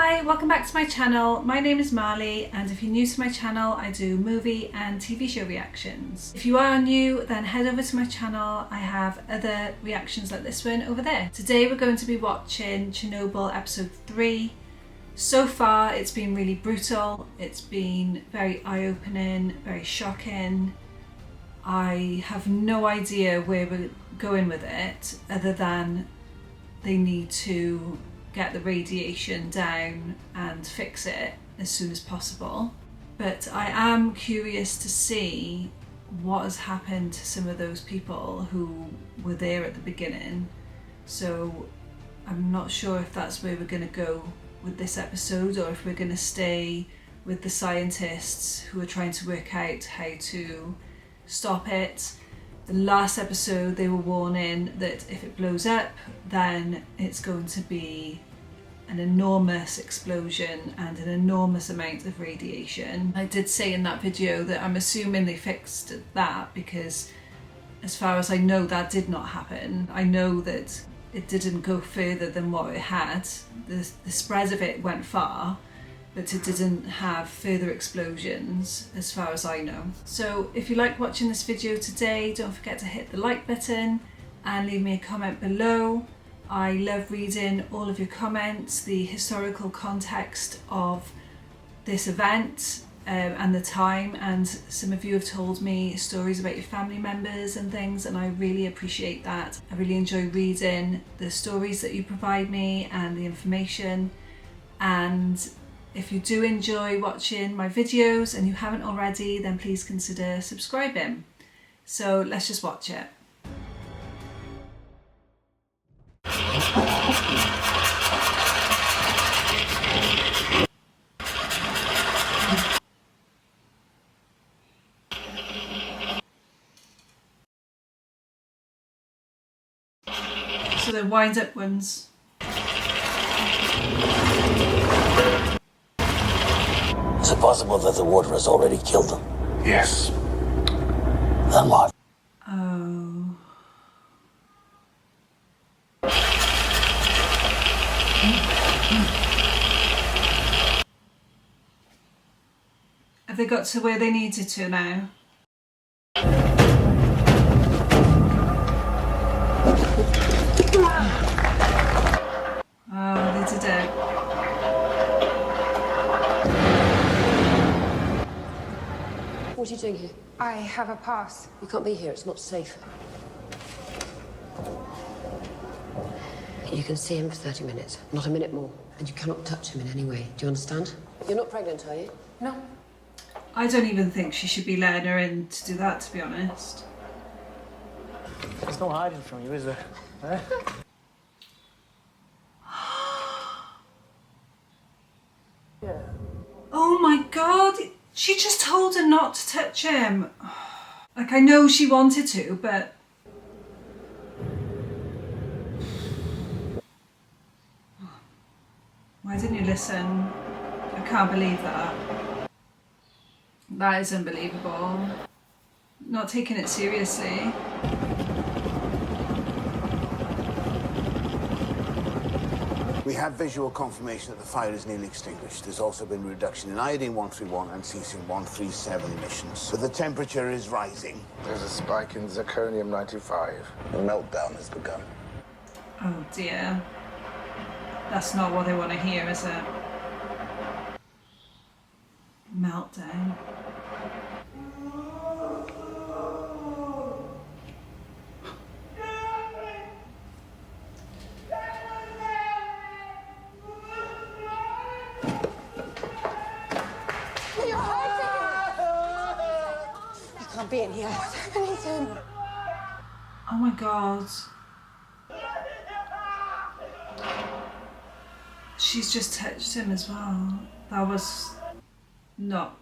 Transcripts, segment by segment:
Hi, welcome back to my channel. My name is Marley, and if you're new to my channel, I do movie and TV show reactions. If you are new, then head over to my channel. I have other reactions like this one over there. Today we're going to be watching Chernobyl episode 3. So far it's been really brutal. It's been very eye-opening, very shocking. I have no idea where we're going with it other than they need to get the radiation down and fix it as soon as possible. But I am curious to see what has happened to some of those people who were there at the beginning. So I'm not sure if that's where we're going to go with this episode, or if we're going to stay with the scientists who are trying to work out how to stop it. The last episode they were warning that if it blows up, then it's going to be an enormous explosion and an enormous amount of radiation. I did say in that video that I'm assuming they fixed that, because as far as I know that did not happen. I know that it didn't go further than what it had. The spread of it went far, but it didn't have further explosions as far as I know. So if you like watching this video today, don't forget to hit the like button and leave me a comment below. I love reading all of your comments, the historical context of this event and the time, and some of you have told me stories about your family members and things, and I really appreciate that. I really enjoy reading the stories that you provide me and the information. And if you do enjoy watching my videos and you haven't already, then please consider subscribing. So let's just watch it. So they're wind up ones. Is it possible that the water has already killed them? Yes. Then what? Oh. Have they got to where they needed to now? Oh, they did it. What are you doing here? I have a pass. You can't be here, it's not safe. You can see him for 30 minutes, not a minute more. And you cannot touch him in any way. Do you understand? You're not pregnant, are you? No. I don't even think she should be letting her in to do that, to be honest. There's no hiding from you, is there? Eh? Yeah. Oh my god, she just told her not to touch him. Like, I know she wanted to, but... Why didn't you listen? I can't believe that. That is unbelievable. Not taking it seriously. We have visual confirmation that the fire is nearly extinguished. There's also been a reduction in iodine-131 and cesium-137 emissions. But the temperature is rising. There's a spike in zirconium-95. The meltdown has begun. Oh dear. That's not what they want to hear, is it? Meltdown. You can't be in here. What's happening to him? Oh my god. She's just touched him as well. That was not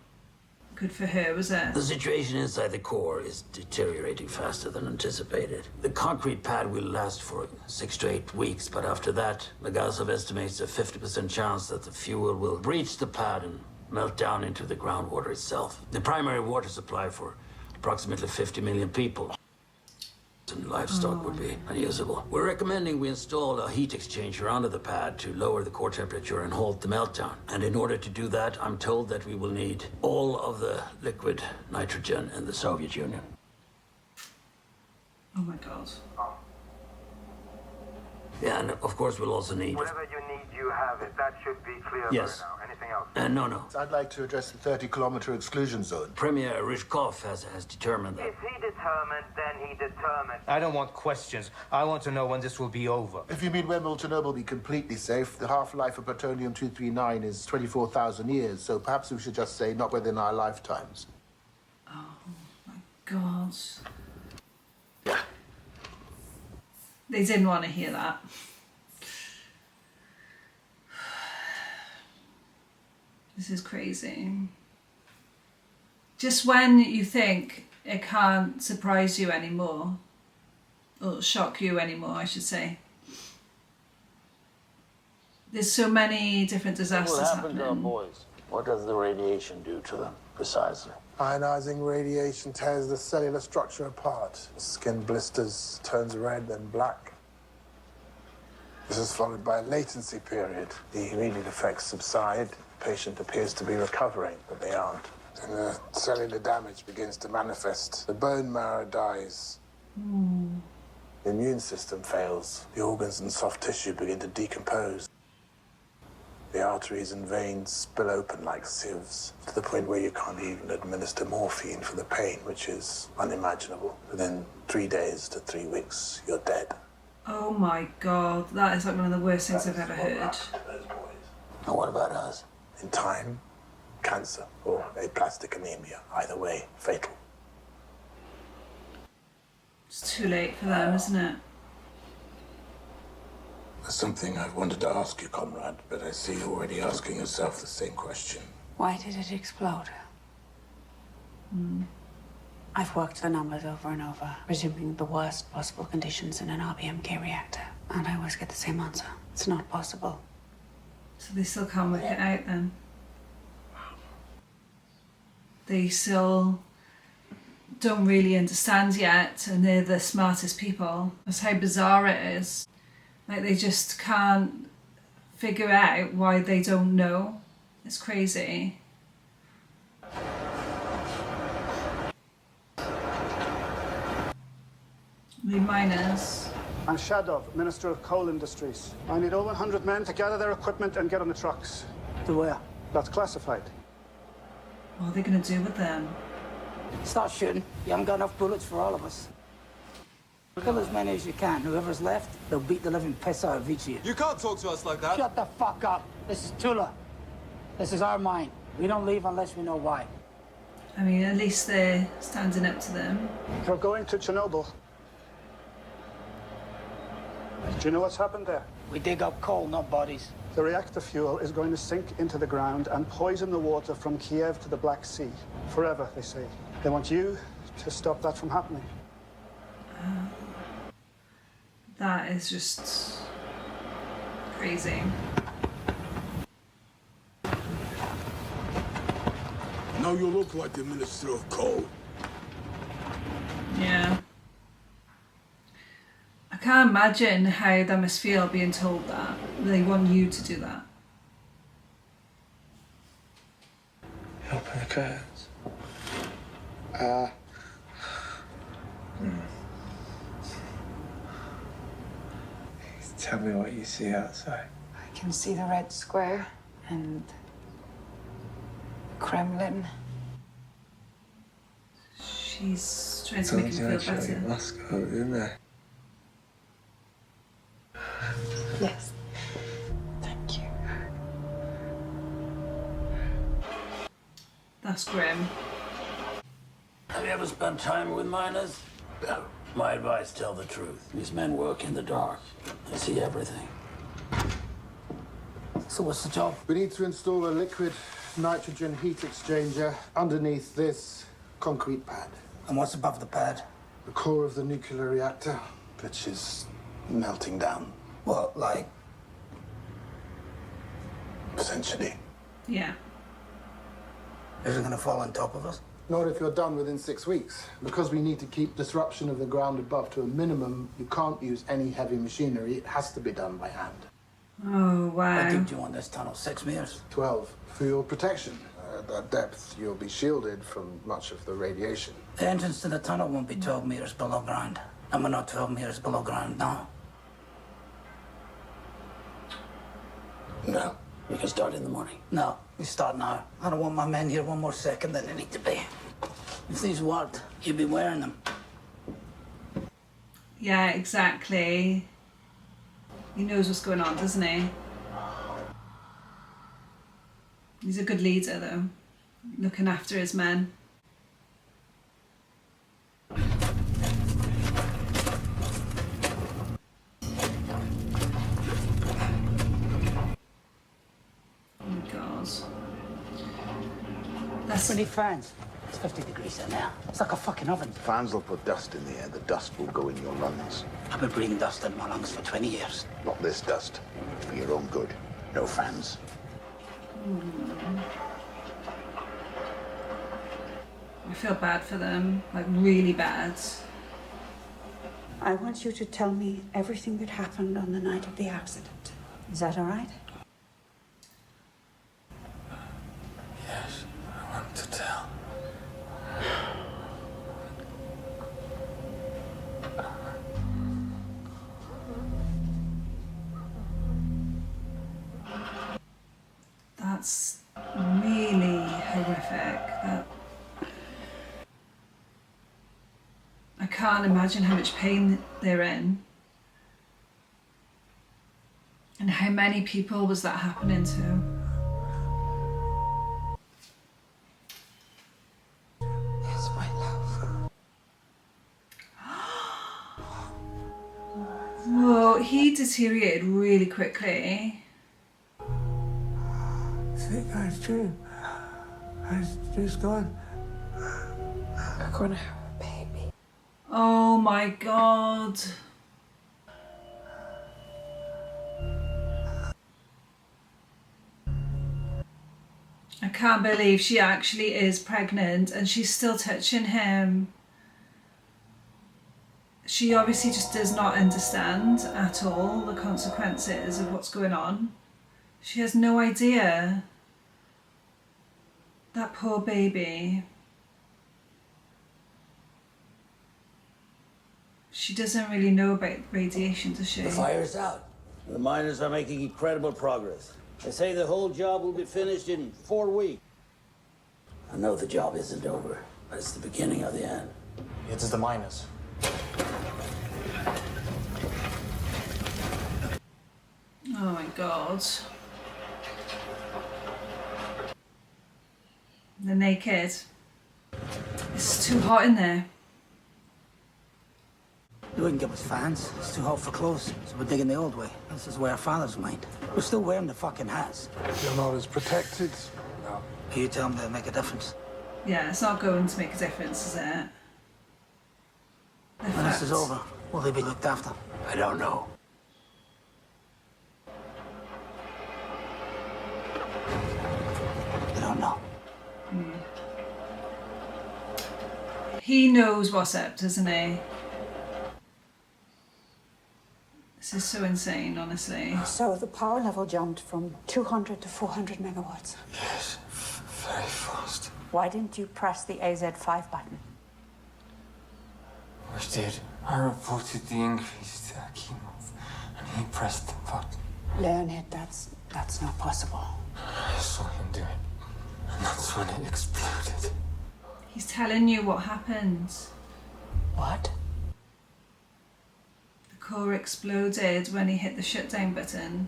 good for her, was it? The situation inside the core is deteriorating faster than anticipated. The concrete pad will last for 6 to 8 weeks, but after that, Legasov estimates a 50% chance that the fuel will breach the pad and melt down into the groundwater itself. The primary water supply for approximately 50 million people. and livestock would be unusable. We're recommending we install a heat exchanger onto the pad to lower the core temperature and halt the meltdown. And in order to do that, I'm told that we will need all of the liquid nitrogen in the Soviet Union. Oh my god. Yeah, and of course we'll also need... Whatever you need, you have it. That should be clear Yes. by now. Anything else? No. I'd like to address the 30-kilometer exclusion zone. Premier Ryzhkov has determined that. If he determined, then he determined. I don't want questions. I want to know when this will be over. If you mean when will Chernobyl be completely safe, the half-life of plutonium-239 is 24,000 years, so perhaps we should just say not within our lifetimes. God. They didn't want to hear that. This is crazy. Just when you think it can't surprise you anymore, or shock you anymore, I should say. There's so many different disasters What happened to our happening. boys? What does the radiation do to them, precisely? Ionizing radiation tears the cellular structure apart. Skin blisters, turns red and black. This is followed by a latency period. The immediate effects subside. The patient appears to be recovering, but they aren't. Then the cellular damage begins to manifest. The bone marrow dies. The immune system fails. The organs and soft tissue begin to decompose. The arteries and veins spill open like sieves, to the point where you can't even administer morphine for the pain, which is unimaginable. Within 3 days to 3 weeks, you're dead. Oh my god, that is like one of the worst things I've ever heard. And what about us? In time, cancer or aplastic anemia. Either way, fatal. It's too late for them, isn't it? There's something I've wanted to ask you, comrade, but I see you're already asking yourself the same question. Why did it explode? I've worked the numbers over and over, presuming the worst possible conditions in an RBMK reactor. And I always get the same answer. It's not possible. So they still can't work it out then. They still don't really understand yet, and they're the smartest people. That's how bizarre it is. Like, they just can't figure out why they don't know. It's crazy. The miners. I'm Shadov, Minister of Coal Industries. I need over 100 men to gather their equipment and get on the trucks. To where? That's classified. What are they going to do with them? Start shooting. You haven't got enough bullets for all of us. Kill as many as you can. Whoever's left, they'll beat the living piss out of each of you. You can't talk to us like that. Shut the fuck up. This is Tula. This is our mine. We don't leave unless we know why. I mean, at least they're standing up to them. We're going to Chernobyl. Do you know what's happened there? We dig up coal, not bodies. The reactor fuel is going to sink into the ground and poison the water from Kiev to the Black Sea. Forever, they say. They want you to stop that from happening. That is just crazy. Now you look like the Minister of Coal. Yeah. I can't imagine how they must feel being told that. They want you to do that. Open the curtains. Tell me what you see outside. I can see the Red Square and Kremlin. She's trying to make him feel better. Moscow, isn't it? Yes. Thank you. That's grim. Have you ever spent time with miners? No. My advice, tell the truth. These men work in the dark. They see everything. So what's the job? We need to install a liquid nitrogen heat exchanger underneath this concrete pad. And what's above the pad? The core of the nuclear reactor, which is melting down, What, like? essentially. Yeah. Is it gonna fall on top of us? Not if you're done within 6 weeks. Because we need to keep disruption of the ground above to a minimum, you can't use any heavy machinery. It has to be done by hand. Oh, wow. How deep do you want this tunnel? 6 meters? 12. For your protection. At that depth, you'll be shielded from much of the radiation. The entrance to the tunnel won't be 12 meters below ground. And we're not 12 meters below ground now. No. We can start in the morning. No, we start now. I don't want my men here one more second than they need to be. If these worked, you'd be wearing them. Yeah, exactly. He knows what's going on, doesn't he? He's a good leader, though. Looking after his men. We need fans. It's 50 degrees in there. It's like a fucking oven. Fans will put dust in the air. The dust will go in your lungs. I've been breathing dust in my lungs for 20 years. Not this dust. For your own good. No fans. I feel bad for them, like really bad. I want you to tell me everything that happened on the night of the accident. Is that all right? Yes, I want to tell. That's really horrific. I can't imagine how much pain they're in. And how many people was that happening to? Yes, my love. Whoa, he deteriorated really quickly. I think that's true. It's just gone. We're gonna have a baby. Oh my god. I can't believe she actually is pregnant and she's still touching him. She obviously just does not understand at all the consequences of what's going on. She has no idea. That poor baby. She doesn't really know about radiation, does she? The fire's out. The miners are making incredible progress. They say the whole job will be finished in 4 weeks. I know the job isn't over, but it's the beginning of the end. It's the miners. Oh my god. They're naked. It's too hot in there. They wouldn't give us fans. It's too hot for clothes, so we're digging the old way. This is where our fathers mined. We're still wearing the fucking hats. You're not as protected. No. You tell them they'll make a difference. Yeah, it's not going to make a difference, is it? When this is over, will they be looked after? I don't know. I don't know. He knows what's up, doesn't he? This is so insane, honestly. So the power level jumped from 200 to 400 megawatts. Yes, very fast. Why didn't you press the AZ5 button? We did. I reported the increase to Akimov, and he pressed the button. Leonid, that's not possible. I saw him do it, and that's when it exploded. He's telling you what happened. What? The core exploded when he hit the shutdown button.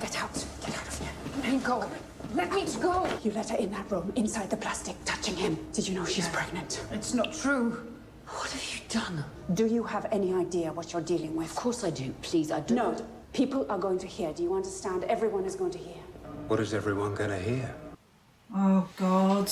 Get out of here. Let me go. Let me go. You let her in that room, inside the plastic, touching him. Did you know she's pregnant? It's not true. What have you done? Do you have any idea what you're dealing with? Of course I do. Please, I do. No, people are going to hear. Do you understand? Everyone is going to hear. What is everyone gonna hear? Oh god.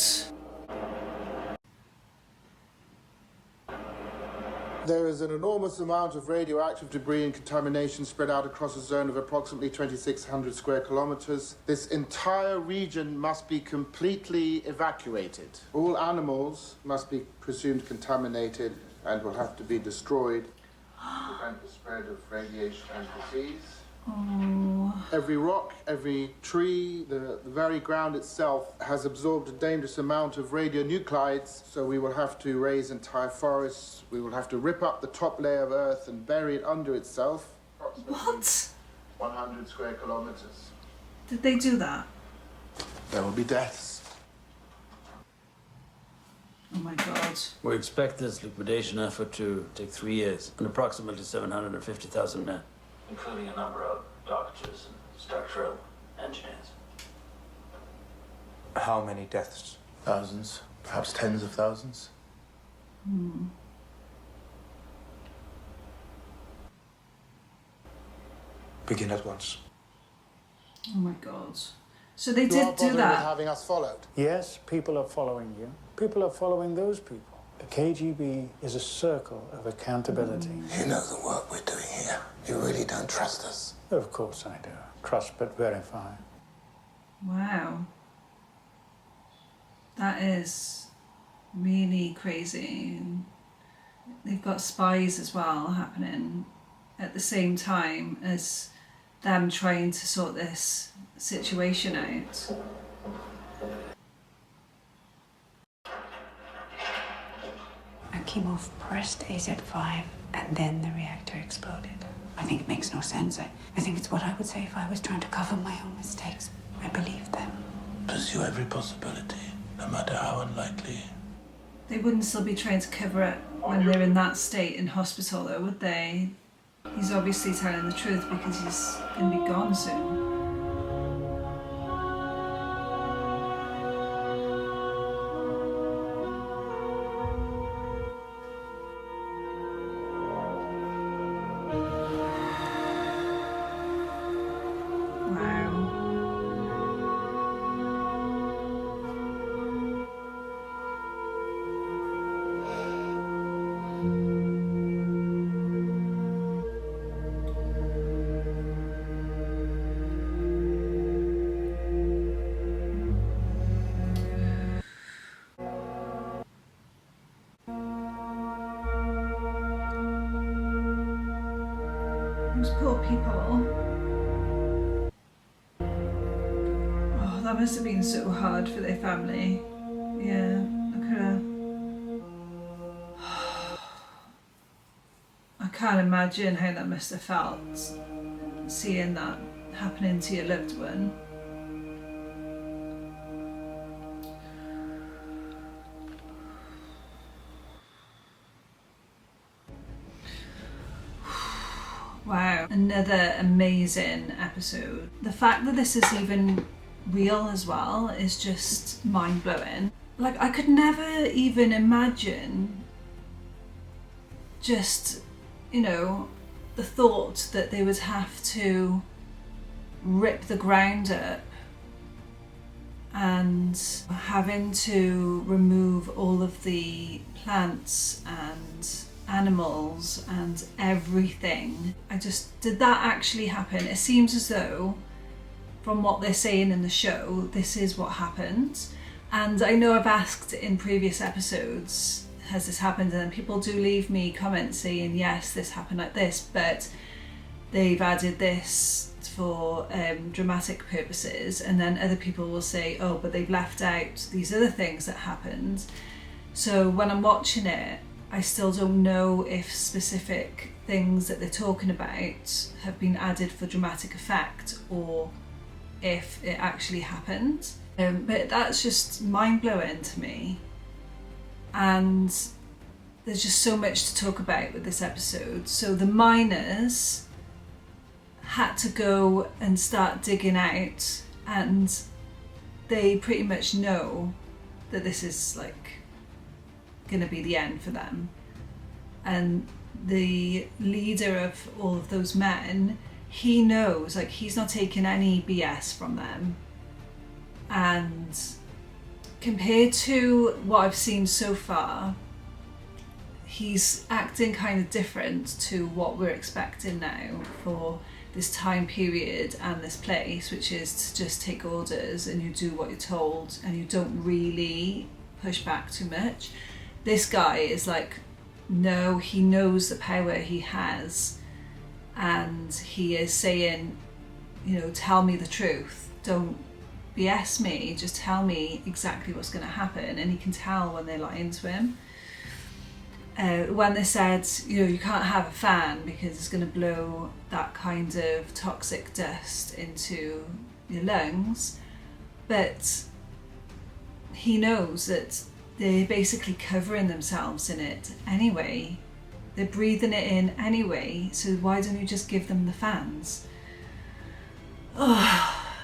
There is an enormous amount of radioactive debris and contamination spread out across a zone of approximately 2,600 square kilometers. This entire region must be completely evacuated. All animals must be presumed contaminated and will have to be destroyed to prevent the spread of radiation and disease. Oh. Every rock, every tree, the very ground itself has absorbed a dangerous amount of radionuclides, so we will have to raise entire forests. We will have to rip up the top layer of Earth and bury it under itself. What? 100 square kilometers. Did they do that? There will be deaths. Oh my God. We expect this liquidation effort to take 3 years and approximately 750,000 men, including a number of doctors and structural engineers. How many deaths? Thousands, perhaps tens of thousands. Begin at once. Oh my God. So they You are did do bothered with that. having us followed. Yes, people are following you. People are following those people. The KGB is a circle of accountability. You know the work we're doing here. You really don't trust us. Of course I do. Trust but verify. Wow. That is really crazy. And they've got spies as well happening at the same time as them trying to sort this situation out. Akimov pressed AZ5 and then the reactor exploded. I think it makes no sense. I think it's what I would say if I was trying to cover my own mistakes. I believe them. Pursue every possibility, no matter how unlikely. They wouldn't still be trying to cover it when they're in that state in hospital though, would they? He's obviously telling the truth because he's going to be gone soon. Those poor people. Oh, that must have been so hard for their family. Yeah, look at her. I can't imagine how that must have felt, seeing that happening to your loved one. Wow, another amazing episode. The fact that this is even real as well is just mind-blowing. Like, I could never even imagine just, you know, the thought that they would have to rip the ground up and having to remove all of the plants and animals and everything. Did that actually happen? It seems as though, from what they're saying in the show, this is what happened. And I know I've asked in previous episodes, has this happened? And people do leave me comments saying, yes, this happened like this, but they've added this for dramatic purposes. And then other people will say, oh, but they've left out these other things that happened. So when I'm watching it, I still don't know if specific things that they're talking about have been added for dramatic effect or if it actually happened. But that's just mind-blowing to me. And there's just so much to talk about with this episode. So the miners had to go and start digging out, and they pretty much know that this is like going to be the end for them. And the leader of all of those men, he knows, like, he's not taking any BS from them. And compared to what I've seen so far, he's acting kind of different to what we're expecting now for this time period and this place, which is to just take orders and you do what you're told and you don't really push back too much. This guy is like, no, he knows the power he has and he is saying, you know, tell me the truth, don't BS me, just tell me exactly what's going to happen. And he can tell when they're lying to him. When they said, you know, you can't have a fan because it's going to blow that kind of toxic dust into your lungs, but he knows that they're basically covering themselves in it anyway. They're breathing it in anyway, so why don't you just give them the fans? Oh,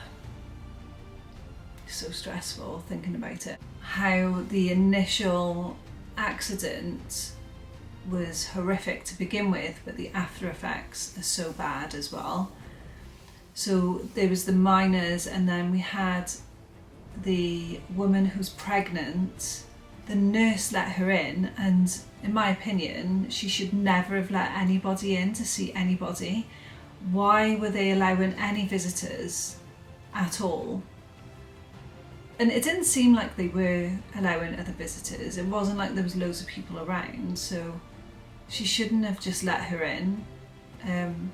so stressful thinking about it. How the initial accident was horrific to begin with, but the after effects are so bad as well. So there was the miners, and then we had the woman who's pregnant. The nurse let her in, and in my opinion, she should never have let anybody in to see anybody. Why were they allowing any visitors at all? And it didn't seem like they were allowing other visitors. It wasn't like there was loads of people around, so she shouldn't have just let her in. And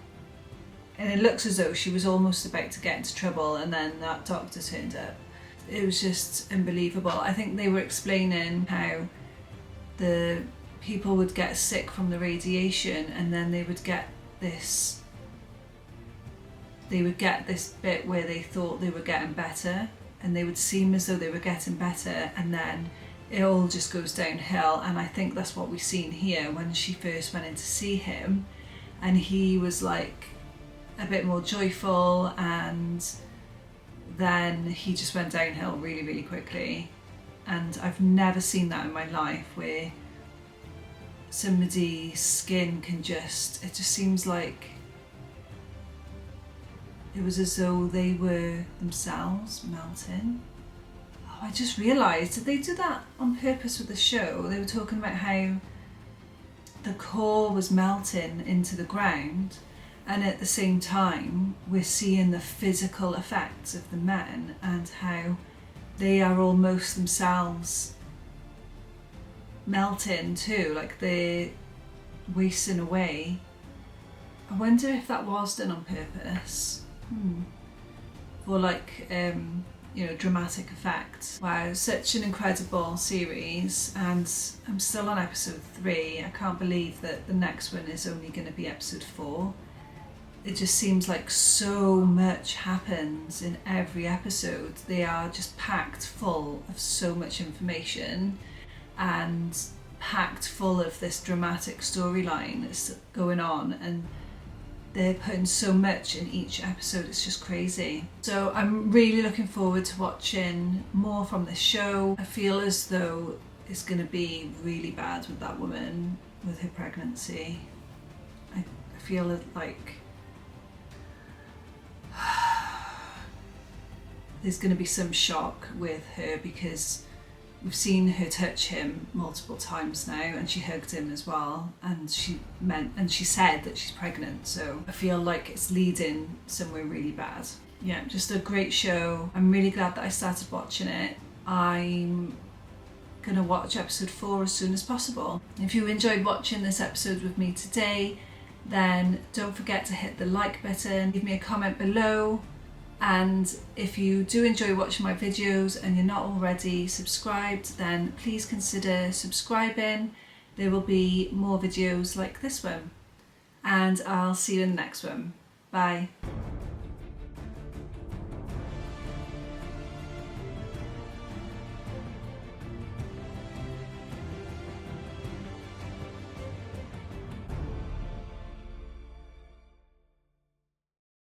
it looks as though she was almost about to get into trouble, and then that doctor turned up. It was just unbelievable. I think they were explaining how the people would get sick from the radiation, and then they would get this bit where they thought they were getting better, and they would seem as though they were getting better, and then it all just goes downhill. And I think that's what we've seen here when she first went in to see him, and he was like a bit more joyful, and then he just went downhill really, really quickly. And I've never seen that in my life, where somebody's skin can just, it just seems like it was as though they were themselves melting. Oh, I just realised, did they do that on purpose with the show? They were talking about how the core was melting into the ground, and at the same time we're seeing the physical effects of the men and how they are almost themselves melting too, like they're wasting away. I wonder if that was done on purpose. Or like, you know, dramatic effect. Wow, such an incredible series, and I'm still on episode 3. I can't believe that the next one is only going to be episode 4. It just seems like so much happens in every episode. They are just packed full of so much information and packed full of this dramatic storyline that's going on, and they're putting so much in each episode. It's just crazy. So I'm really looking forward to watching more from this show. I feel as though it's going to be really bad with that woman with her pregnancy. I feel like there's going to be some shock with her, because we've seen her touch him multiple times now, and she hugged him as well, and she said that she's pregnant, so I feel like it's leading somewhere really bad. Yeah, just a great show. I'm really glad that I started watching it. I'm gonna watch episode 4 as soon as possible. If you enjoyed watching this episode with me today, then don't forget to hit the like button, leave me a comment below. And if you do enjoy watching my videos and you're not already subscribed, then please consider subscribing. There will be more videos like this one. And I'll see you in the next one. Bye.